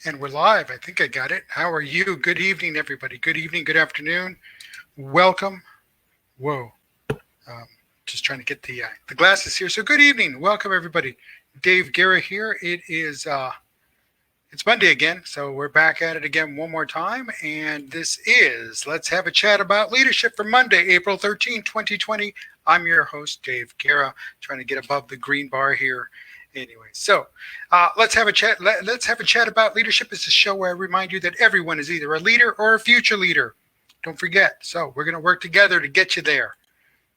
And we're live. I think I got it. How are you? Good evening, everybody. Good evening, good afternoon. Welcome. Whoa. Um, just trying to get the glasses here. So good evening. Welcome, everybody. Dave Guerra here. It's Monday again, so we're back at it again one more time. And this is Let's Have a Chat About Leadership for Monday, April 13, 2020. I'm your host, Dave Guerra, trying to get above the green bar here. Anyway, so let's have a chat. Let's have a chat about leadership. It's a show where I remind you that everyone is either a leader or a future leader. Don't forget. So we're going to work together to get you there.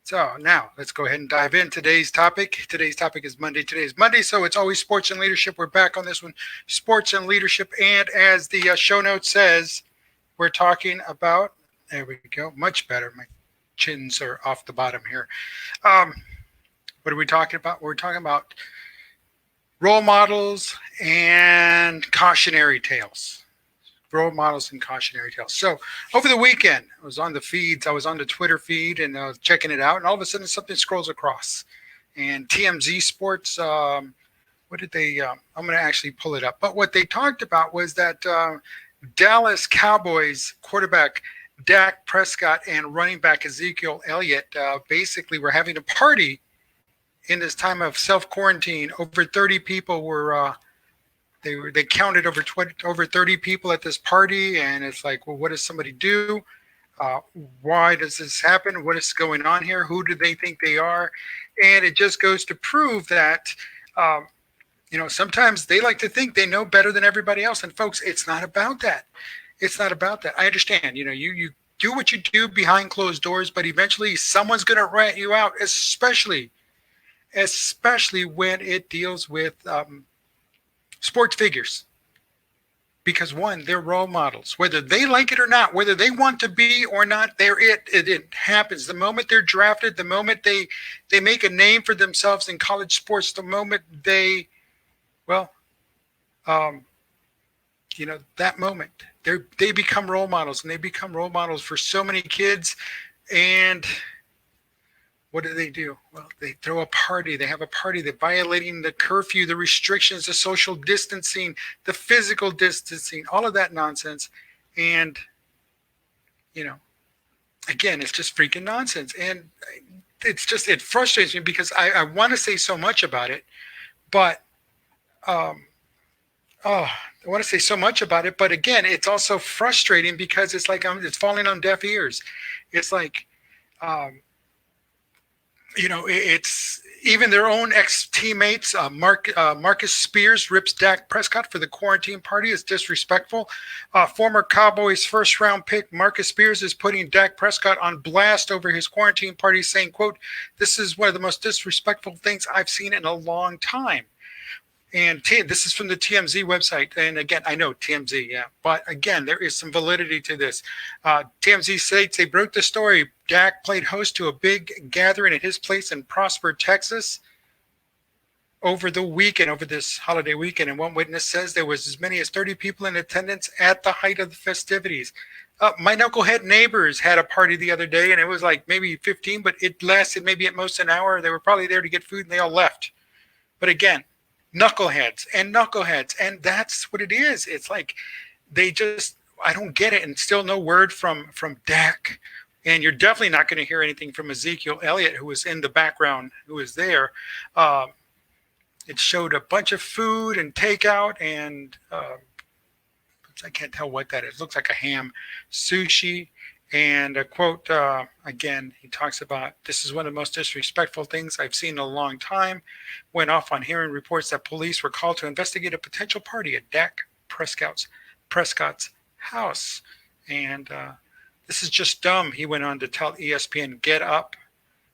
So now let's go ahead and dive in. Today's topic is Monday. Today is Monday, so it's always sports and leadership. We're back on this one, sports and leadership. And as the show note says, we're talking about, there we go, much better. My chins are off the bottom here. What are we talking about? We're talking about role models and cautionary tales. Role models and cautionary tales. So over the weekend, I was on the feeds. I was on the Twitter feed and I was checking it out. And all of a sudden something scrolls across. And TMZ Sports, what did they, I'm going to actually pull it up. But what they talked about was that Dallas Cowboys quarterback Dak Prescott and running back Ezekiel Elliott basically were having a party in this time of self-quarantine. Over 30 people were they counted over 30 people at this party, and it's like, well, what does somebody do? Why does this happen? What is going on here? Who do they think they are? And it just goes to prove that sometimes they like to think they know better than everybody else. And folks, it's not about that. It's not about that. I understand. You do what you do behind closed doors, but eventually someone's going to rat you out, especially when it deals with sports figures, because one, they're role models, whether they like it or not, whether they want to be or not. It happens the moment they're drafted, the moment they make a name for themselves in college sports, the moment that moment they become role models, and they become role models for so many kids. And what do? Well, they throw a party. They have a party. They're violating the curfew, the restrictions, the social distancing, the physical distancing, all of that nonsense. And, again, it's just freaking nonsense. And it frustrates me because I want to say so much about it, but, I want to say so much about it, but again, it's also frustrating because it's like it's falling on deaf ears. It's like, it's even their own ex-teammates. Marcus Spears rips Dak Prescott for the quarantine party. It's disrespectful. Former Cowboys first-round pick Marcus Spears is putting Dak Prescott on blast over his quarantine party, saying, quote, "This is one of the most disrespectful things I've seen in a long time." And this is from the TMZ website. And again, I know TMZ, yeah. But again, there is some validity to this. TMZ states they broke the story. Dak played host to a big gathering at his place in Prosper, Texas, over this holiday weekend. And one witness says there was as many as 30 people in attendance at the height of the festivities. My knucklehead neighbors had a party the other day, and it was like maybe 15, but it lasted maybe at most an hour. They were probably there to get food, and they all left. But again, knuckleheads, and that's what it is. It's like I don't get it. And still no word from Dak. And you're definitely not going to hear anything from Ezekiel Elliott, who was in the background, who was there. It showed a bunch of food and takeout, and I can't tell what that is. It looks like a ham, sushi. And a quote, again, he talks about, "This is one of the most disrespectful things I've seen in a long time." Went off on hearing reports that police were called to investigate a potential party at Dak Prescott's house. And this is just dumb, he went on to tell ESPN Get Up.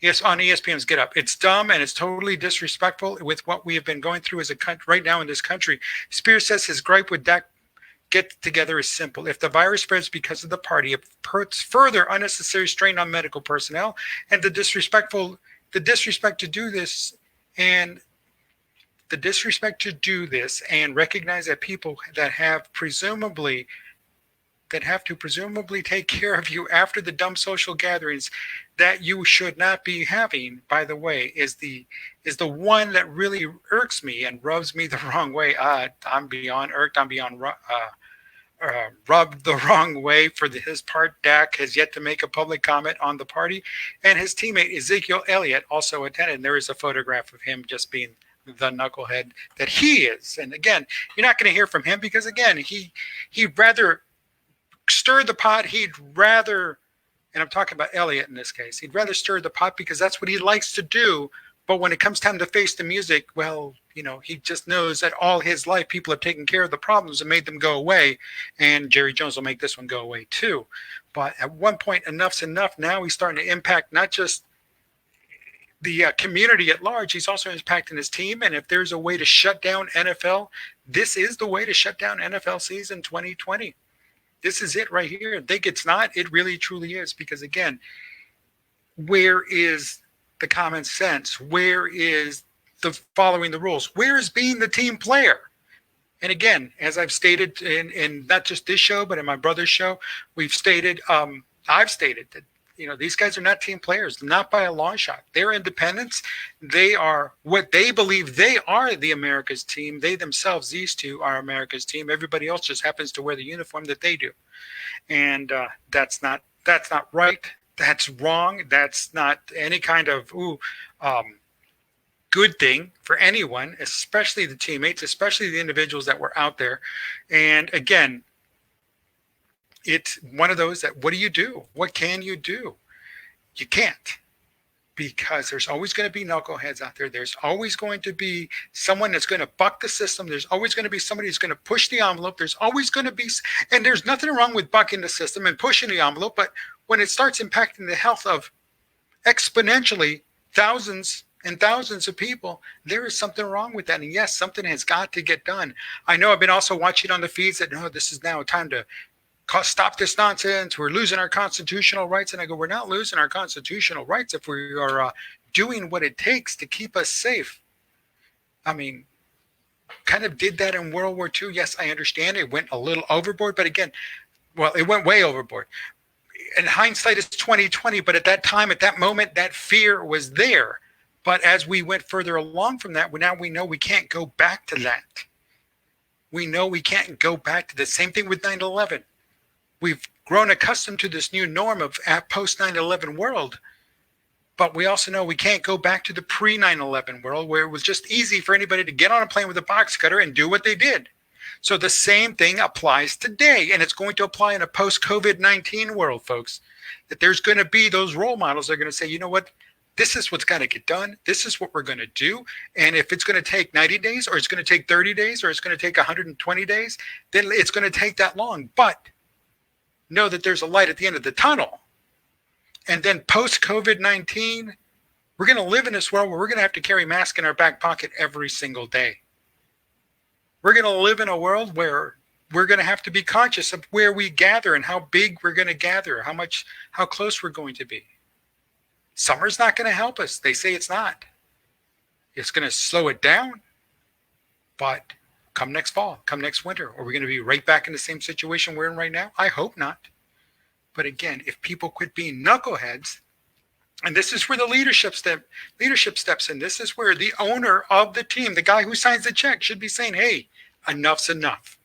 Yes, on ESPN's Get Up. "It's dumb and it's totally disrespectful with what we have been going through as a country right now in this country." Spears says his gripe with Dak get together is simple. If the virus spreads because of the party, it puts further unnecessary strain on medical personnel, and the disrespect to do this and recognize that people that have presumably that have to presumably take care of you after the dumb social gatherings that you should not be having, by the way, is the one that really irks me and rubs me the wrong way. I'm beyond irked. I'm beyond rubbed the wrong way for his part. Dak has yet to make a public comment on the party, and his teammate Ezekiel Elliott also attended. And there is a photograph of him just being the knucklehead that he is. And again, you're not going to hear from him because, again, he'd rather stir the pot. He'd rather, and I'm talking about Elliott in this case, he'd rather stir the pot because that's what he likes to do. But when it comes time to face the music, well, he just knows that all his life people have taken care of the problems and made them go away. And Jerry Jones will make this one go away too. But at one point, enough's enough. Now he's starting to impact not just the community at large, he's also impacting his team. And if there's a way to shut down NFL, this is the way to shut down NFL season 2020. This is it right here. I think it's not. It really, truly is. Because, again, where is the common sense? Where is the following the rules? Where is being the team player? And again, as I've stated in not just this show, but in my brother's show, I've stated that, these guys are not team players, not by a long shot. They're independents. They are what they believe they are, the America's team. They themselves, these two, are America's team. Everybody else just happens to wear the uniform that they do. And that's not right. That's wrong. That's not any kind of good thing for anyone, especially the teammates, especially the individuals that were out there. And again, it's one of those that, what do you do? What can you do? You can't, because there's always going to be knuckleheads out there. There's always going to be someone that's going to buck the system. There's always going to be somebody who's going to push the envelope. There's always going to be, and there's nothing wrong with bucking the system and pushing the envelope, but when it starts impacting the health of exponentially thousands and thousands of people, there is something wrong with that. And yes, something has got to get done. I know I've been also watching on the feeds that, no, this is now time to stop this nonsense. We're losing our constitutional rights. And I go, we're not losing our constitutional rights if we are doing what it takes to keep us safe. I mean, kind of did that in World War II. Yes, I understand it went a little overboard, but again, well, it went way overboard. And hindsight is 2020, but at that time, at that moment, that fear was there. But as we went further along from that, now we know we can't go back to that. We know we can't go back to the same thing with 9/11. We've grown accustomed to this new norm of post 9/11 world, but we also know we can't go back to the pre 9/11 world where it was just easy for anybody to get on a plane with a box cutter and do what they did. So the same thing applies today, and it's going to apply in a post COVID-19 world, folks. That there's going to be those role models that are going to say, you know what? This is what's got to get done. This is what we're going to do. And if it's going to take 90 days or it's going to take 30 days or it's going to take 120 days, then it's going to take that long. But know that there's a light at the end of the tunnel. And then post-COVID-19, we're going to live in this world where we're going to have to carry masks in our back pocket every single day. We're going to live in a world where we're going to have to be conscious of where we gather and how big we're going to gather, how close we're going to be. Summer's not going to help us. They say it's not. It's going to slow it down. But come next fall, come next winter, are we going to be right back in the same situation we're in right now? I hope not. But again, if people quit being knuckleheads, and this is where the leadership steps in. This is where the owner of the team, the guy who signs the check, should be saying, hey, enough's enough.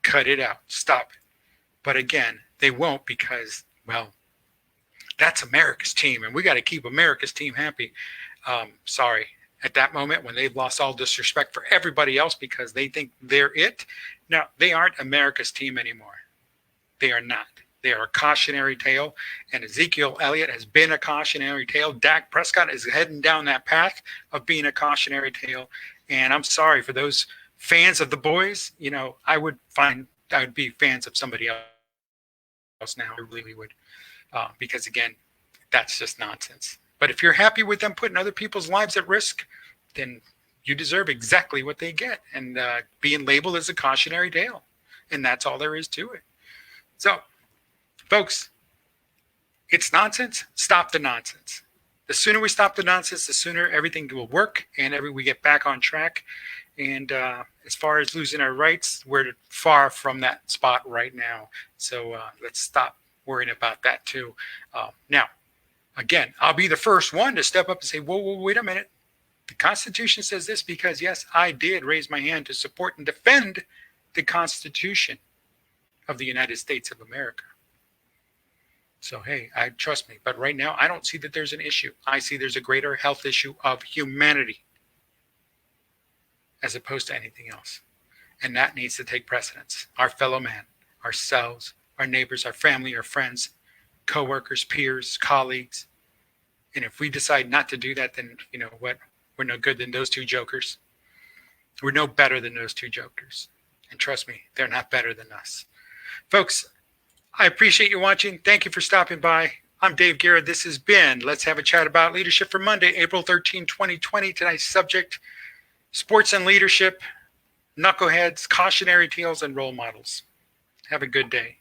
Cut it out. Stop it. But again, they won't because, well, that's America's team, and we got to keep America's team happy. Sorry. At that moment, when they've lost all disrespect for everybody else because they think they're it. Now, they aren't America's team anymore. They are not. They are a cautionary tale, and Ezekiel Elliott has been a cautionary tale. Dak Prescott is heading down that path of being a cautionary tale, and I'm sorry for those fans of the boys. I would be fans of somebody else now. I really would, because again, that's just nonsense. But if you're happy with them putting other people's lives at risk, then you deserve exactly what they get, and being labeled as a cautionary tale. And that's all there is to it. So, folks, it's nonsense. Stop the nonsense. The sooner we stop the nonsense, the sooner everything will work and we get back on track. And as far as losing our rights, we're far from that spot right now. So let's stop worrying about that too. Now, again, I'll be the first one to step up and say, whoa, wait a minute. The Constitution says this because, yes, I did raise my hand to support and defend the Constitution of the United States of America. So, hey, trust me. But right now, I don't see that there's an issue. I see there's a greater health issue of humanity as opposed to anything else. And that needs to take precedence. Our fellow man, ourselves, our neighbors, our family, our friends, co-workers, peers, colleagues. And if we decide not to do that, then you know what? We're no good than those two jokers. We're no better than those two jokers. And trust me, they're not better than us. Folks, I appreciate you watching. Thank you for stopping by. I'm Dave Guerra. This has been Let's Have a Chat About Leadership for Monday, April 13, 2020. Tonight's subject, sports and leadership, knuckleheads, cautionary tales, and role models. Have a good day.